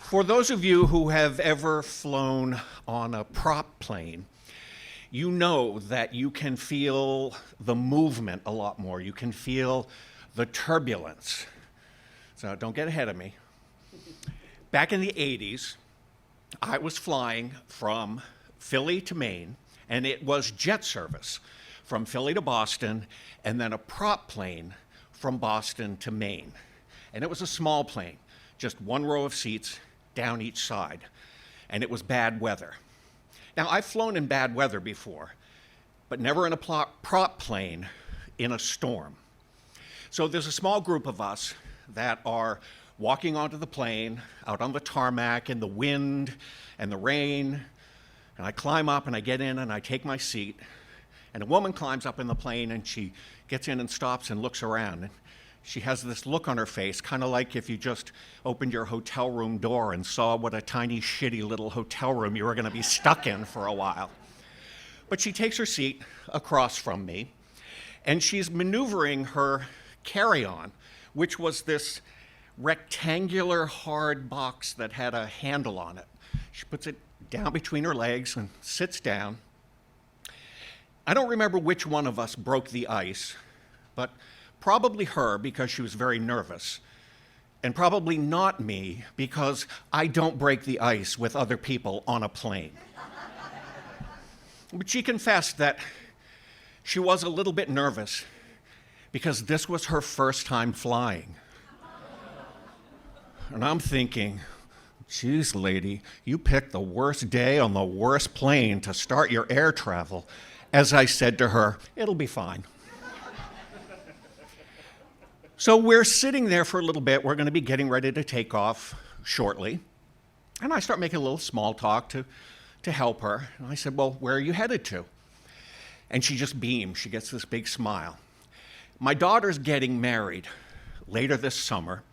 For those of you who have ever flown on a prop plane, you know that you can feel the movement a lot more. You can feel the turbulence. So don't get ahead of me. Back in the 80s, I was flying from Philly to Maine, and it was jet service from Philly to Boston, and then a prop plane from Boston to Maine. And it was a small plane, just one row of seats down each side, and it was bad weather. Now, I've flown in bad weather before, but never in a prop plane in a storm. So there's a small group of us that are walking onto the plane, out on the tarmac in the wind and the rain, and I climb up and I get in and I take my seat, and a woman climbs up in the plane and she gets in and stops and looks around. And she has this look on her face, kind of like if you just opened your hotel room door and saw what a tiny, shitty little hotel room you were going to be stuck in for a while. But she takes her seat across from me, and she's maneuvering her carry-on, which was this rectangular hard box that had a handle on it. She puts it down between her legs and sits down. I don't remember which one of us broke the ice, but probably her because she was very nervous, and probably not me because I don't break the ice with other people on a plane. But she confessed that she was a little bit nervous because this was her first time flying. And I'm thinking, geez, lady, you picked the worst day on the worst plane to start your air travel. As I said to her, it'll be fine. So we're sitting there for a little bit. We're going to be getting ready to take off shortly. And I start making a little small talk to help her. And I said, well, where are you headed to? And she just beams. She gets this big smile. My daughter's getting married later this summer.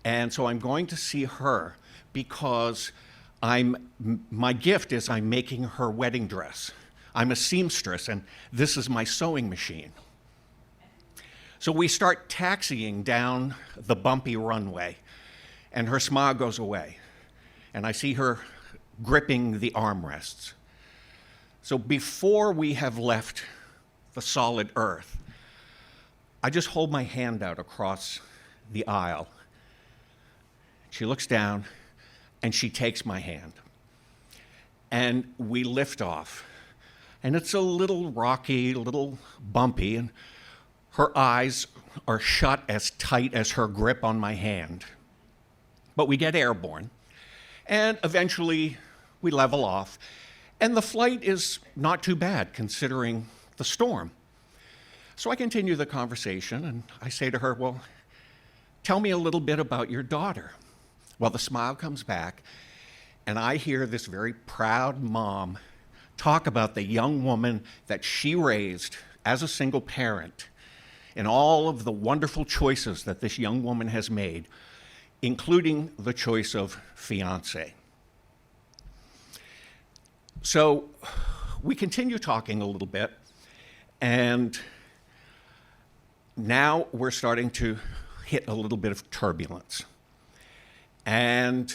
And so I'm going to see her because my gift is I'm making her wedding dress. I'm a seamstress, and this is my sewing machine. So we start taxiing down the bumpy runway, and her smile goes away, and I see her gripping the armrests. So before we have left the solid earth, I just hold my hand out across the aisle. She looks down, and she takes my hand, and we lift off. And it's a little rocky, a little bumpy, and her eyes are shut as tight as her grip on my hand. But we get airborne, and eventually we level off, and the flight is not too bad considering the storm. So I continue the conversation, and I say to her, well, tell me a little bit about your daughter. Well, the smile comes back, and I hear this very proud mom talk about the young woman that she raised as a single parent and all of the wonderful choices that this young woman has made, including the choice of fiancé. So we continue talking a little bit, and now we're starting to hit a little bit of turbulence. And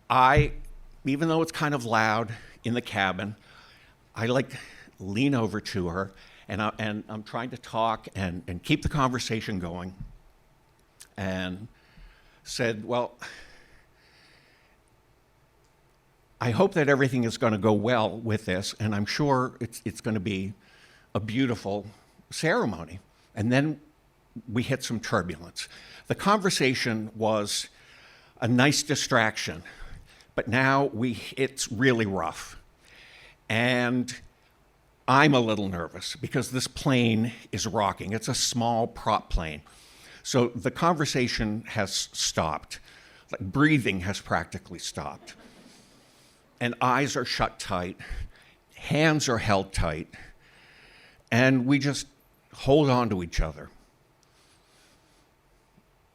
even though it's kind of loud in the cabin, I lean over to her, and I'm trying to talk and keep the conversation going, and said, well, I hope that everything is going to go well with this, and I'm sure it's going to be a beautiful ceremony. And then we hit some turbulence. The conversation was a nice distraction, but now it's really rough. And I'm a little nervous because this plane is rocking. It's a small prop plane. So the conversation has stopped. Breathing has practically stopped. And eyes are shut tight, hands are held tight, and we just hold on to each other.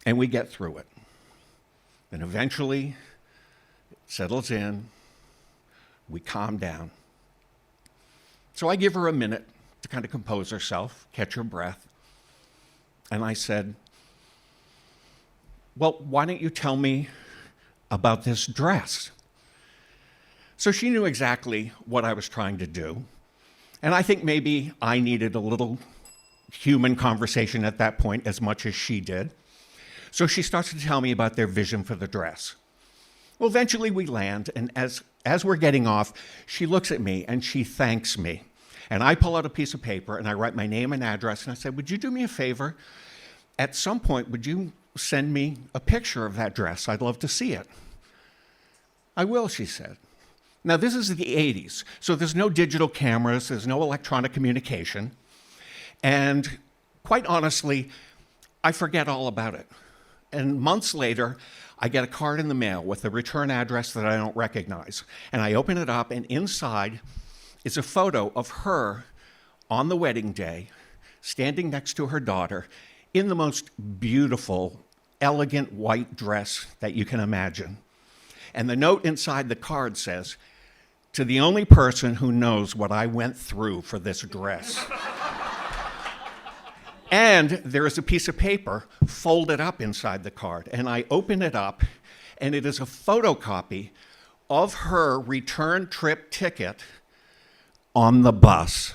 And we get through it. And eventually, it settles in, we calm down. So I give her a minute to kind of compose herself, catch her breath. And I said, well, why don't you tell me about this dress. So she knew exactly what I was trying to do. And I think maybe I needed a little human conversation at that point as much as she did. So she starts to tell me about their vision for the dress. Well, eventually we land, and as we're getting off, she looks at me and she thanks me. And I pull out a piece of paper and I write my name and address, and I said, would you do me a favor? At some point, would you send me a picture of that dress? I'd love to see it. I will, she said. Now, this is the 80s, so there's no digital cameras, there's no electronic communication, and quite honestly, I forget all about it. And months later, I get a card in the mail with a return address that I don't recognize, and I open it up, and inside is a photo of her on the wedding day, standing next to her daughter, in the most beautiful, elegant white dress that you can imagine. And the note inside the card says, to the only person who knows what I went through for this dress. And there is a piece of paper folded up inside the card. And I open it up, and it is a photocopy of her return trip ticket on the bus.